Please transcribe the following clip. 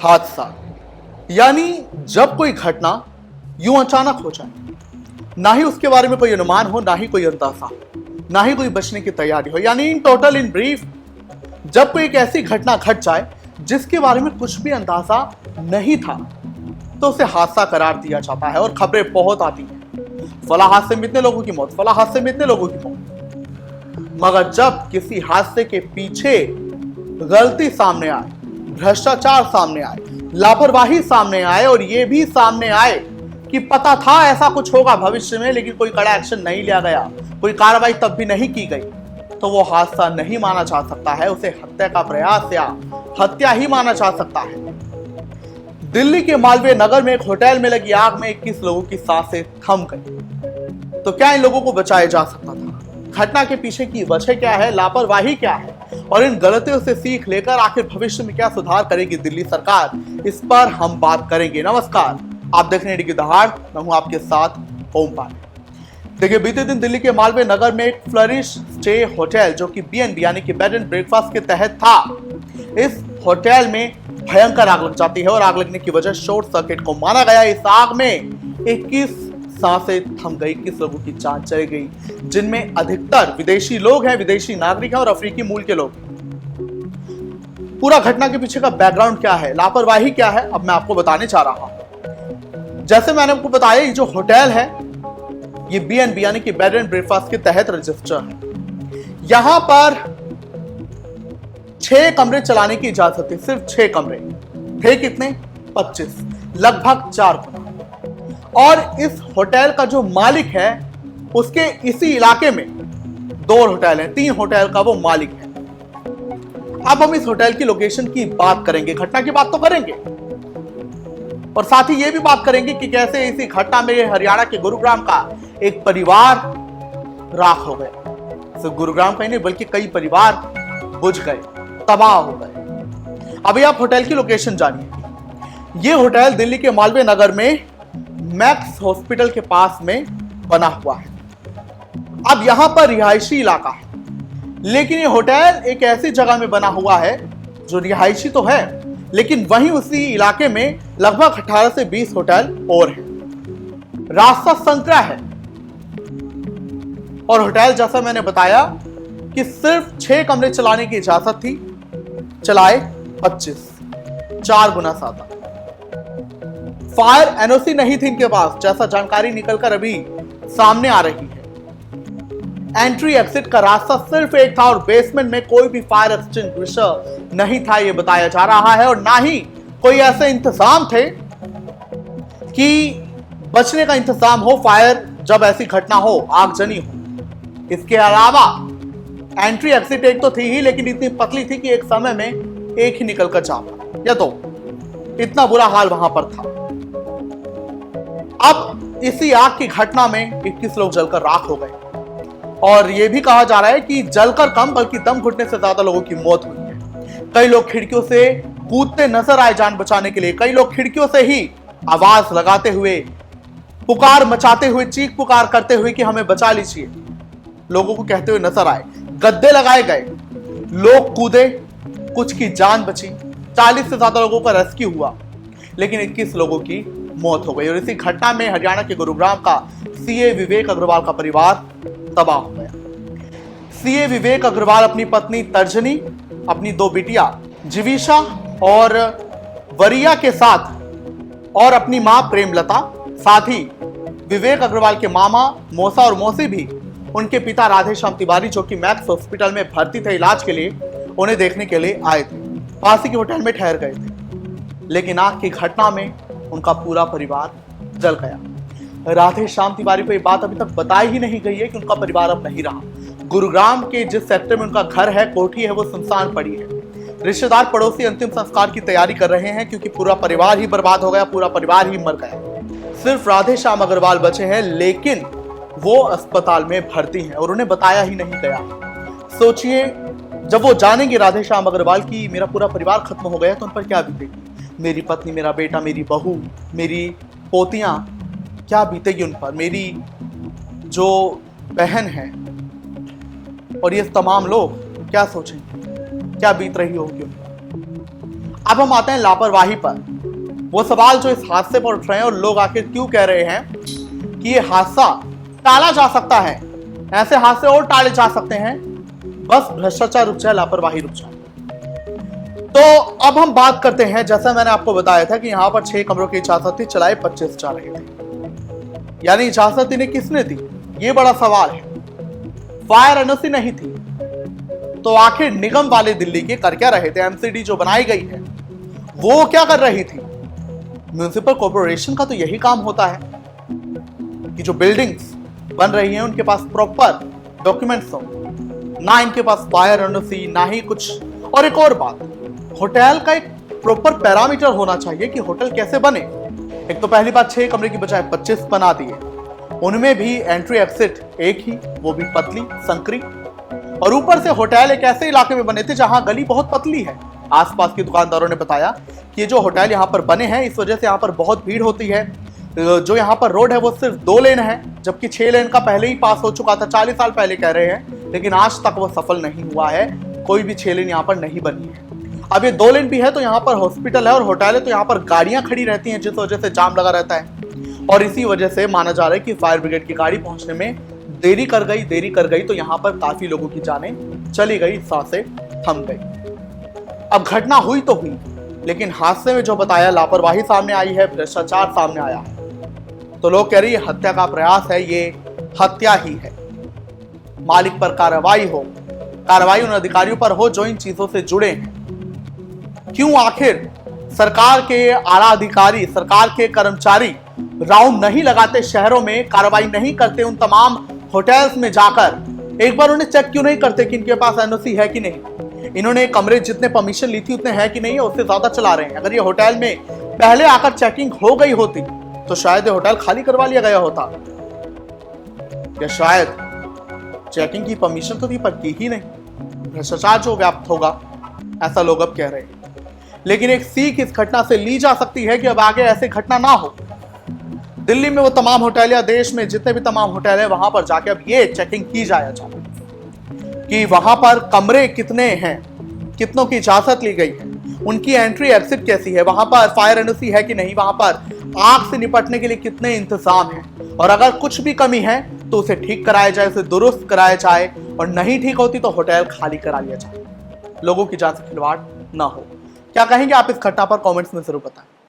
हादसा यानी जब कोई घटना यूं अचानक हो जाए, ना ही उसके बारे में कोई अनुमान हो, ना ही कोई अंदाजा, ना ही कोई बचने की तैयारी हो। यानी इन टोटल इन ब्रीफ, जब कोई एक ऐसी घटना घट जाए जिसके बारे में कुछ भी अंदाजा नहीं था, तो उसे हादसा करार दिया जाता है और खबरें बहुत आती हैं, फला हादसे में इतने लोगों की मौत, फला हादसे में इतने लोगों की मौत। मगर जब किसी हादसे के पीछे गलती सामने आए, भ्रष्टाचार सामने आए, लापरवाही सामने आए और यह भी सामने आए कि पता था ऐसा कुछ होगा भविष्य में, लेकिन कोई कड़ा एक्शन नहीं लिया गया, कोई कार्रवाई तब भी नहीं की गई, तो वो हादसा नहीं माना जा सकता है, उसे हत्या का प्रयास या हत्या ही माना जा सकता है। दिल्ली के मालवीय नगर में एक होटल में लगी आग में 21 लोगों की सांसें थम गई। तो क्या इन लोगों को बचाया जा सकता था? घटना के पीछे की वजह क्या है, लापरवाही क्या है, और इन गलतियों से सीख लेकर आखिर भविष्य में क्या सुधार करेगी दिल्ली सरकार, इस पर हम बात करेंगे। नमस्कार, आप देख रहे हैं डिग्गी दहाड़, मैं हूं आपके साथ ओम पांडे। देखिए, बीते दिन दिल्ली के मालवीय नगर में एक फ्लरिश स्टे होटल, जो कि बीएनबी यानी कि बेड एंड ब्रेकफास्ट के तहत था, इस होटल में भयंकर आग लग जाती है और आग लगने की वजह शॉर्ट सर्किट को माना गया। इस आग में 21 सांसें थम गई, 21 लोगों की जान चली गई, जिनमें अधिकतर विदेशी लोग हैं, विदेशी नागरिक हैं और अफ्रीकी मूल के लोग। पूरा घटना के पीछे का बैकग्राउंड क्या है, लापरवाही क्या है, अब मैं आपको बताने जा रहा हूं। जैसे मैंने आपको बताया, ये जो होटल है ये बीएनबी यानी कि बेड एंड ब्रेकफास्ट के तहत रजिस्टर है। यहां पर 6 कमरे चलाने की इजाजत थी, सिर्फ 6 कमरे थे। कितने? 25, लगभग 4 गुना। और इस होटल का जो मालिक है, उसके इसी इलाके में 2 होटल हैं, 3 होटल का वो मालिक है। अब हम इस होटल की लोकेशन की बात करेंगे, घटना की बात तो करेंगे, और साथ ही ये भी बात करेंगे कि कैसे इसी घटना में हरियाणा के गुरुग्राम का एक परिवार राख हो गया। सिर्फ गुरुग्राम का ही नहीं, बल्कि कई परिवार बुझ गए, तबाह हो गए। अभी आप होटल की लोकेशन जानिए। ये होटल दिल्ली के मालवीय नगर में मैक्स हॉस्पिटल के पास में बना हुआ है। अब यहां पर रिहायशी इलाका है, लेकिन ये होटल एक ऐसी जगह में बना हुआ है जो रिहायशी तो है, लेकिन वहीं उसी इलाके में लगभग 18 से 20 होटल और हैं। रास्ता संकरा है और होटल, जैसा मैंने बताया कि सिर्फ 6 कमरे चलाने की इजाजत थी, चलाए 25, 4 गुना ज्यादा। फायर एनओसी नहीं थी इनके पास, जैसा जानकारी निकलकर अभी सामने आ रही है। एंट्री एग्जिट का रास्ता सिर्फ एक था और बेसमेंट में कोई भी फायर एक्सटिंग्विशर नहीं था, यह बताया जा रहा है, और ना ही कोई ऐसे इंतजाम थे कि बचने का इंतजाम हो, फायर जब ऐसी घटना हो, आगजनी हो। इसके अलावा एंट्री एग्जिट एक तो थी ही, लेकिन इतनी पतली थी कि एक समय में एक ही निकलकर जा पाया, या तो इतना बुरा हाल वहां पर था। अब इसी आग की घटना में 21 लोग जलकर राख हो गए, और यह भी कहा जा रहा है कि जलकर कम बल्कि दम घुटने से ज्यादा लोगों की मौत हुई है। कई लोग खिड़कियों से कूदते नजर आए जान बचाने के लिए, कई लोग खिड़कियों से ही आवाज लगाते हुए, पुकार मचाते हुए, चीख पुकार करते हुए कि हमें बचा लीजिए, लोगों को कहते हुए नजर आए। गद्दे लगाए गए, लोग कूदे, कुछ की जान बची, 40 से ज्यादा लोगों का रेस्क्यू हुआ, लेकिन 21 लोगों की मौत हो गई। और इसी घटना में हरियाणा के गुरुग्राम का सीए विवेक अग्रवाल का परिवार तबाह हो गया। सीए विवेक अग्रवाल अपनी पत्नी तर्जनी, अपनी 2 बिटिया जीविशा और वरिया के साथ, और अपनी मां प्रेमलता, साथ ही विवेक अग्रवाल के मामा, मौसा और मौसी भी उनके पिता राधेश्याम तिवारी, जो कि मैक्स हॉस्पिटल में भर्ती थे इलाज के लिए, उन्हें देखने के लिए आए थे। पास ही के होटल में ठहर गए थे, लेकिन आग की घटना में उनका पूरा परिवार जल गया। राधेश्याम तिवारी को यह बात अभी तक बताई ही नहीं गई है कि उनका परिवार अब नहीं रहा। गुरुग्राम के जिस सेक्टर में उनका घर है, कोठी है, वो सुनसान पड़ी है। रिश्तेदार पड़ोसी अंतिम संस्कार की तैयारी कर रहे हैं, क्योंकि पूरा परिवार ही बर्बाद हो गया, पूरा परिवार ही मर गया। सिर्फ राधेश्याम अग्रवाल बचे हैं, लेकिन वो अस्पताल में भर्ती हैं और उन्हें बताया ही नहीं गया। सोचिए, जब वो जानेंगे राधेश्याम अग्रवाल की मेरा पूरा परिवार खत्म हो गया, तो उन पर क्या बीतेगी। मेरी पत्नी, मेरा बेटा, मेरी बहू, मेरी पोतियां, क्या बीतेगी उन पर, मेरी जो बहन है, और ये तमाम लोग क्या सोचेंगे, क्या बीत रही होगी उन पर। अब हम आते हैं लापरवाही पर। वो सवाल जो इस हादसे पर उठ रहे हैं और लोग आखिर क्यों कह रहे हैं कि ये हादसा टाला जा सकता है, ऐसे हादसे और टाले जा सकते हैं, बस भ्रष्टाचार रुक जाए, लापरवाही रुक जाए। तो अब हम बात करते हैं, जैसा मैंने आपको बताया था कि यहां पर 6 कमरों की इजाजत थी, चलाए 25 जा रहे थे। यानी इजाजत इन्हें किसने दी, ये बड़ा सवाल है। फायर एनओसी नहीं थी तो आखिर निगम वाले दिल्ली के कर क्या रहे थे? एमसीडी जो बनाई गई है वो क्या कर रही थी? म्युनिसिपल कॉर्पोरेशन का तो यही काम होता है कि जो बिल्डिंग्स बन रही हैं उनके पास प्रॉपर डॉक्यूमेंट्स हो, ना इनके पास फायर एनओसी, ना ही कुछ। और एक और बात, होटल का एक प्रॉपर पैरामीटर होना चाहिए कि होटल कैसे बने। एक तो पहली बात 6 कमरे की बजाय 25 बना दिए, उनमें भी एंट्री एग्जिट एक ही, वो भी पतली संकरी। और ऊपर से होटल एक ऐसे इलाके में बने थे जहां गली बहुत पतली है। आसपास के दुकानदारों ने बताया कि ये जो होटल यहाँ पर बने हैं इस वजह से यहाँ पर बहुत भीड़ होती है। जो यहाँ पर रोड है वो सिर्फ 2 लेन है, जबकि 6 लेन का पहले ही पास हो चुका था, 40 साल पहले कह रहे हैं, लेकिन आज तक वो सफल नहीं हुआ है। कोई भी 6 लेन यहाँ पर नहीं बनी है। अब ये 2 लेन भी है तो यहाँ पर हॉस्पिटल है और होटल है, तो यहाँ पर गाड़ियां खड़ी रहती हैं, जिस वजह से जाम लगा रहता है। और इसी वजह से माना जा रहा है कि फायर ब्रिगेड की गाड़ी पहुंचने में देरी कर गई तो यहाँ पर काफी लोगों की जानें चली गई, सांसें थम गई। अब घटना हुई तो हुई, लेकिन हादसे में जो बताया लापरवाही सामने आई है, भ्रष्टाचार सामने आया है। तो लोग कह रहे हैं हत्या का प्रयास है, ये हत्या ही है। मालिक पर कार्रवाई हो, कार्रवाई उन अधिकारियों पर हो जो इन चीजों से जुड़े हैं। क्यों आखिर सरकार के आला अधिकारी, सरकार के कर्मचारी राउंड नहीं लगाते, शहरों में कार्रवाई नहीं करते, उन तमाम होटल्स में जाकर एक बार उन्हें चेक क्यों नहीं करते कि इनके पास एनओसी है कि नहीं, इन्होंने कमरे जितने परमिशन ली थी उतने है कि नहीं है, उससे ज्यादा चला रहे हैं। अगर ये होटल में पहले आकर चेकिंग हो गई होती तो शायद ये होटल खाली करवा लिया गया होता, या शायद चेकिंग की परमिशन तो थी पर की ही नहीं। भ्रष्टाचार जो व्याप्त होगा, ऐसा लोग अब कह रहे हैं। लेकिन एक सीख इस घटना से ली जा सकती है कि अब आगे ऐसी घटना ना हो। दिल्ली में वो तमाम होटल या देश में जितने भी तमाम होटल है वहां पर जाके अब ये चेकिंग की जाए कि वहां पर कमरे कितने हैं, कितनों की इजाजत ली गई है, उनकी एंट्री एग्जिट कैसी है, वहां पर फायर एनओसी है कि नहीं, वहां पर आग से निपटने के लिए कितने इंतजाम हैं, और अगर कुछ भी कमी है तो उसे ठीक कराया जाए, उसे दुरुस्त कराया जाए, और नहीं ठीक होती तो होटल खाली करा लिया जाए, लोगों की जान से खिलवाड़ ना हो। क्या कहेंगे आप इस घटना पर? कमेंट्स में जरूर बताएं।